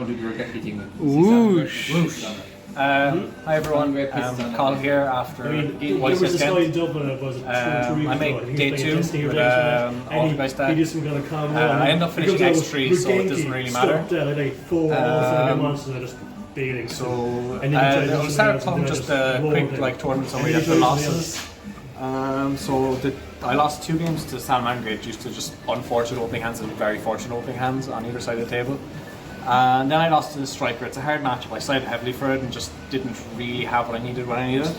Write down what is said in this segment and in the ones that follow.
want to do the rugby thing. Whoosh. Whoosh. Hi everyone, Cathal here after YCS Ghent. I made day 2 with Altergeist deck. I ended up finishing X3, so it doesn't really matter. So I'll start talking just a quick tournament summary of the losses. I lost 2 games to Salman due to just unfortunate opening hands and very fortunate opening hands on either side of the table. And then I lost to the Striker. It's a hard matchup. I sided heavily for it and just didn't really have what I needed when I needed it.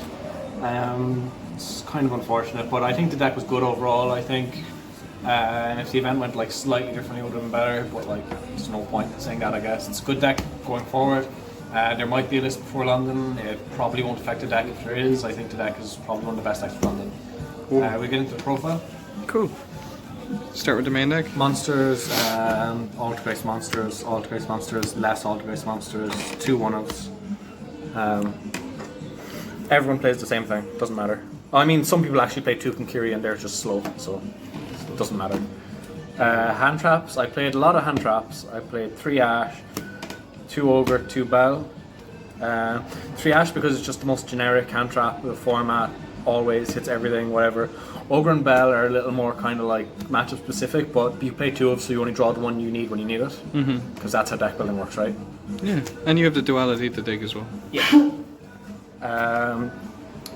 It's kind of unfortunate, but I think the deck was good overall. I think, and if the event went like slightly differently, it would have been better. But like, there's no point in saying that. I guess it's a good deck going forward. There might be a list before London. It probably won't affect the deck if there is. I think the deck is probably one of the best decks for London. We get into the profile. Cool. Start with the main deck. Monsters, Altergeist monsters, less Altergeist monsters, 2 1-ofs. Everyone plays the same thing, doesn't matter. I mean, some people actually play 2 Konkiri and they're just slow, so it doesn't matter. Hand traps, I played a lot of hand traps. I played 3 Ash, 2 Ogre, 2 Bell. 3 Ash because it's just the most generic hand trap of the format, always hits everything, whatever. Ogre and Bell are a little more kind of like matchup specific, but you play 2 of, so you only draw the one you need when you need it. Because that's how deck building works, right? Yeah, and you have the duality to dig as well. Yeah.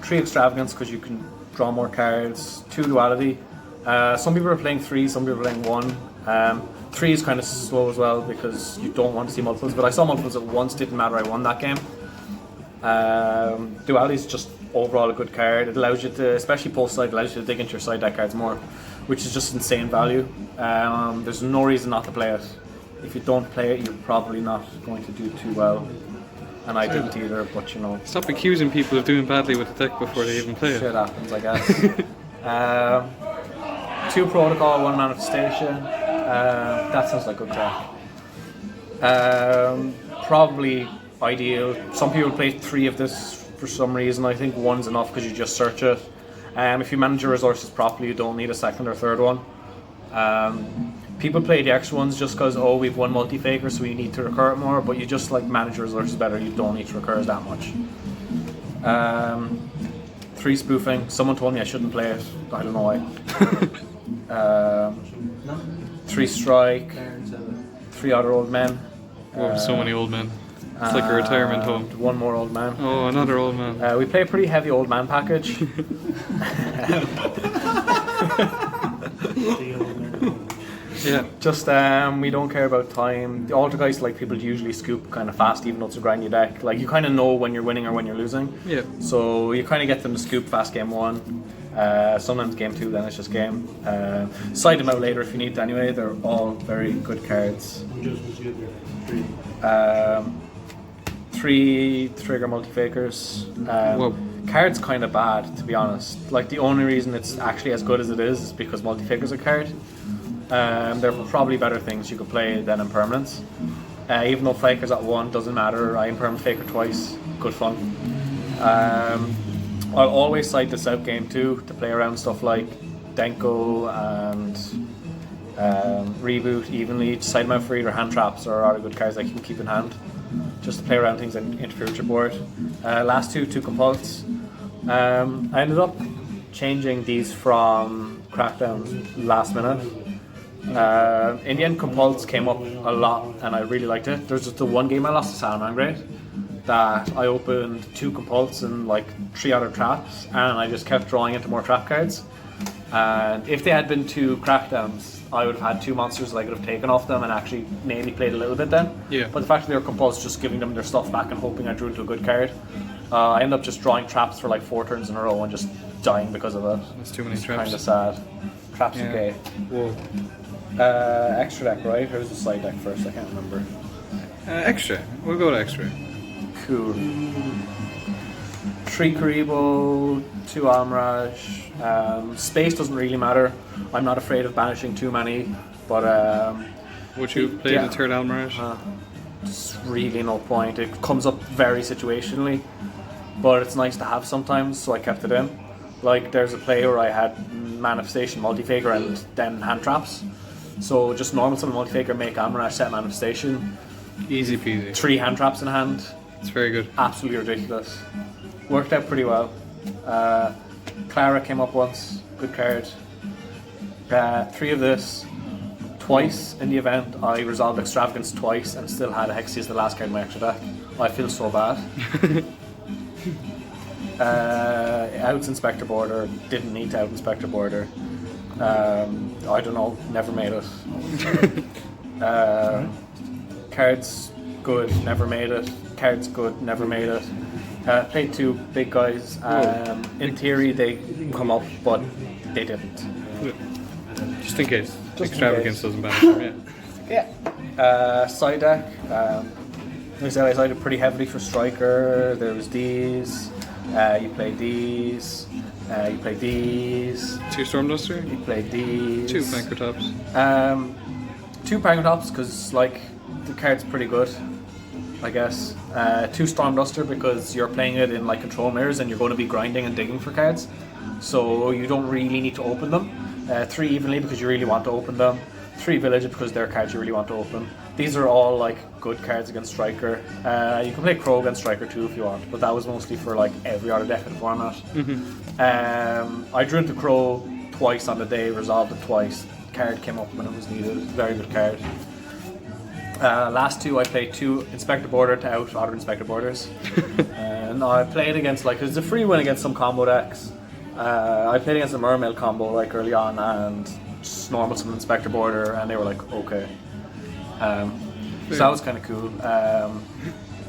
3 Extravagance because you can draw more cards. 2 Duality. Some people are playing 3, some people are playing 1. 3 is kind of slow as well because you don't want to see multiples, but I saw multiples at once, didn't matter, I won that game. Duality is just overall a good card. It allows you to, especially post side, allows you to dig into your side deck cards more, which is just insane value. There's no reason not to play it. If you don't play it, you're probably not going to do too well. And I didn't either, but you know. Stop accusing people of doing badly with the deck before they even play it. Shit happens, I guess. 2 Protocol, 1 Manifestation. That sounds like good crack. Probably ideal. Some people play 3 of this for some reason. I think 1's enough because you just search it. If you manage your resources properly, you don't need a 2nd or 3rd one. People play the extra ones just because, oh, we've 1 multi-faker, so we need to recur it more, but you just like manage your resources better, you don't need to recur that much. 3 Spoofing. Someone told me I shouldn't play it. I don't know why. 3 Strike. 3 Other Old Men. Oh, so many old men. It's like a retirement home. 1 more old man. Oh, another old man. We play a pretty heavy old man package. Yeah. Just we don't care about time. The Altergeist, like, people usually scoop kind of fast, even though it's a grindy deck. Like, you kind of know when you're winning or when you're losing. Yeah. So you kind of get them to scoop fast game 1. Sometimes game 2, then it's just game. Side them out later if you need to. Anyway, they're all very good cards. 3 Trigger Multi-Fakers. Card's kind of bad, to be honest. Like, the only reason it's actually as good as it is because Multi-Fakers a card. There are probably better things you could play than Impermanence. Even though Fakers at 1 doesn't matter, I Impermanent Faker twice, good fun. I'll always side this out game 2 to play around stuff like Denko and Reboot evenly. Side them out for either hand traps or other good cards that you can keep in hand, just to play around things and interfere with your board. Last 2 Compulse. I ended up changing these from Crackdowns last minute. In the end, Compulse came up a lot and I really liked it. There's just the 1 game I lost to Salamangreat that I opened 2 Compulse and like 3 other traps, and I just kept drawing into more trap cards. And if they had been 2 Crackdowns, I would have had 2 monsters that I could have taken off them and actually maybe played a little bit then. Yeah. But the fact that they were Compulse, just giving them their stuff back and hoping I drew into a good card. I ended up just drawing traps for like 4 turns in a row and just dying because of it. That's too many traps. Kind of sad. Traps are gay. Whoa. Extra deck, right? Who's the side deck first? I can't remember. Extra. We'll go to extra. Cool. 3 Karibo, 2 Almirage. Space doesn't really matter. I'm not afraid of banishing too many, but would you play the 3rd Almirage? It's really no point. It comes up very situationally, but it's nice to have sometimes, so I kept it in. Like, there's a play where I had Manifestation, Multi-Faker, and then hand traps. So just normal summon Multi-Faker, make Almirage, set Manifestation. Easy peasy. 3 hand traps in hand. It's very good. Absolutely ridiculous. Worked out pretty well. Clara came up once. Good card. 3 of this. Twice in the event, I resolved Extravagance twice and still had a Hexy as the last card in my extra deck. I feel so bad. Outs Inspector Border. Didn't need to out Inspector Border. I don't know. Never made it. Cards good. Never made it. Cards good. Never made it. Played 2 big guys. In theory, they come up, but they didn't. Just in case. Just Extravagance doesn't banish them, Yeah. Side deck. I sided pretty heavily for Striker. There was these. You played these. You played these. 2 Stormduster? You played these. 2 Banker Tops. 2 Banker Tops because like the card's pretty good, I guess. 2 Stormduster because you're playing it in like control mirrors and you're going to be grinding and digging for cards, so you don't really need to open them. 3 Evenly because you really want to open them. 3 Village because they're cards you really want to open. These are all like good cards against Striker. You can play Crow against Striker too if you want, but that was mostly for like every other deck in the format. I drew into Crow twice on the day, resolved it twice. Card came up when it was needed. Very good card. Last 2 I played 2 Inspector Border to out other Inspector Borders. And I played against like it's a free win against some combo decks. I played against the Mermaid combo like early on and just normal some Inspector Border and they were like okay. So that was kind of cool.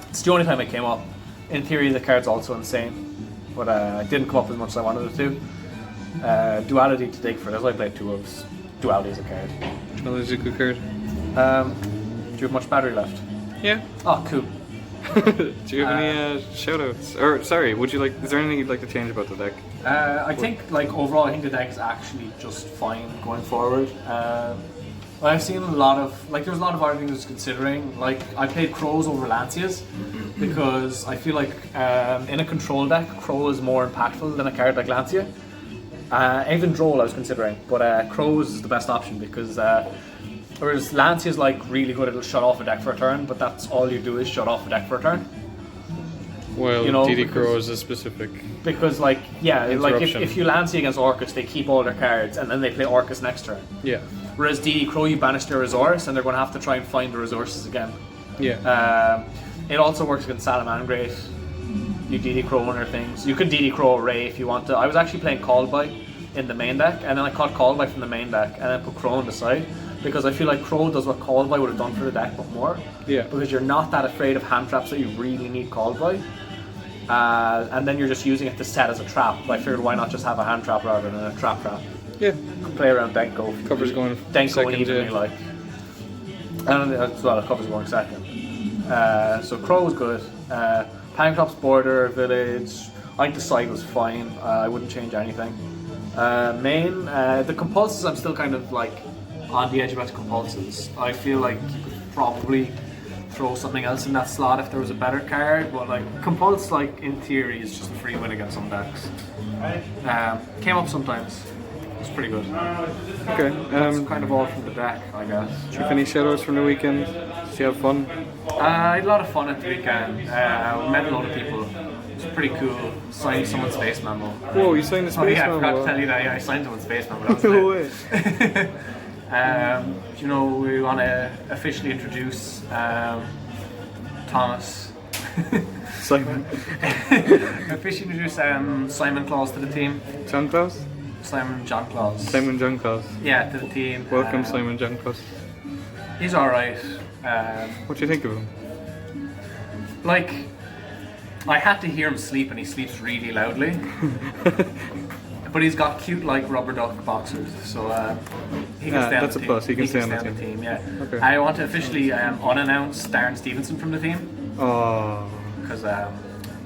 It's the only time it came up. In theory the card's also insane, but it didn't come up as much as I wanted it to. Duality to dig for this. I played 2 of Duality as a card. Well, it's a good card. Do you have much battery left? Yeah. Oh, cool. Do you have any shoutouts? Or sorry, would you like? Is there anything you'd like to change about the deck? I think like overall, I think the deck is actually just fine going forward. I've seen a lot of like there's a lot of other things considering. Like I played Crows over Lancias because I feel like in a control deck, Crow is more impactful than a card like Lancia. Even Droll I was considering, but Crows is the best option because. Whereas Lancia is like really good, it'll shut off a deck for a turn, but that's all you do is shut off a deck for a turn. Well, you know, DD Crow is a specific. Because like like if you Lancia against Orcus, they keep all their cards and then they play Orcus next turn. Yeah. Whereas DD Crow, you banish their resource and they're going to have to try and find the resources again. Yeah. It also works against Salamangreat. You DD Crow one of their things. You could DD Crow Ray if you want to. I was actually playing Called By in the main deck, and then I caught Called By from the main deck, and then put Crow on the side. Because I feel like Crow does what Called By would have done for the deck, but more. Yeah. Because you're not that afraid of hand traps that you really need Called By. And then you're just using it to set as a trap. I figured why not just have a hand trap rather than a trap. Yeah. Play around Denko. Cover's going Denko second, evenly, yeah. like. And as well, cover's going second. So Crow was good. Pancrops, Border, Village. I think the side was fine. I wouldn't change anything. Main, the compulses I'm still kind of like on the edge about the compulses. I feel like you could probably throw something else in that slot if there was a better card, but like compulse, like in theory, is just a free win against some decks. Came up sometimes. It's pretty good. Okay. That's kind of all from the deck, I guess. Do you have any shoutouts from the weekend? Did you have fun? I had a lot of fun at the weekend. We met a lot of people. It was pretty cool. Signed someone's Space Mambo. Whoa, you signed the Space I Mambo? forgot to tell you that. Yeah, I signed someone's Space Mambo. No way. You know, we want to officially introduce Thomas. Simon. Officially introduce Simon Claus to the team. John Claus? Simon John Claus. Simon John Claus. Yeah, to the team. Welcome, Simon John Claus. He's alright. What do you think of him? Like, I had to hear him sleep, and he sleeps really loudly. But he's got cute, like, rubber duck boxers, so he can stay on that's the a team. plus. He can stay on the team. Yeah. Okay. I want to officially unannounce Darren Stevenson from the team. Oh. Because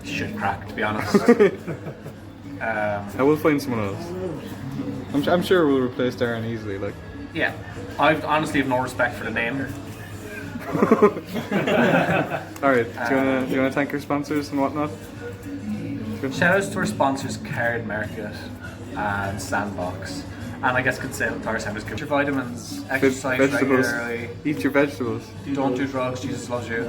he should crack, to be honest. I will find someone else. I'm sure we'll replace Darren easily. Like. Yeah. I honestly have no respect for the name. Alright, do you wanna thank our sponsors and whatnot? Shout outs to our sponsors Card Market and Sandbox. And I guess could say entire sentence. Get your vitamins, exercise Vegetables. regularly, Eat your vegetables. don't do drugs, Jesus loves you.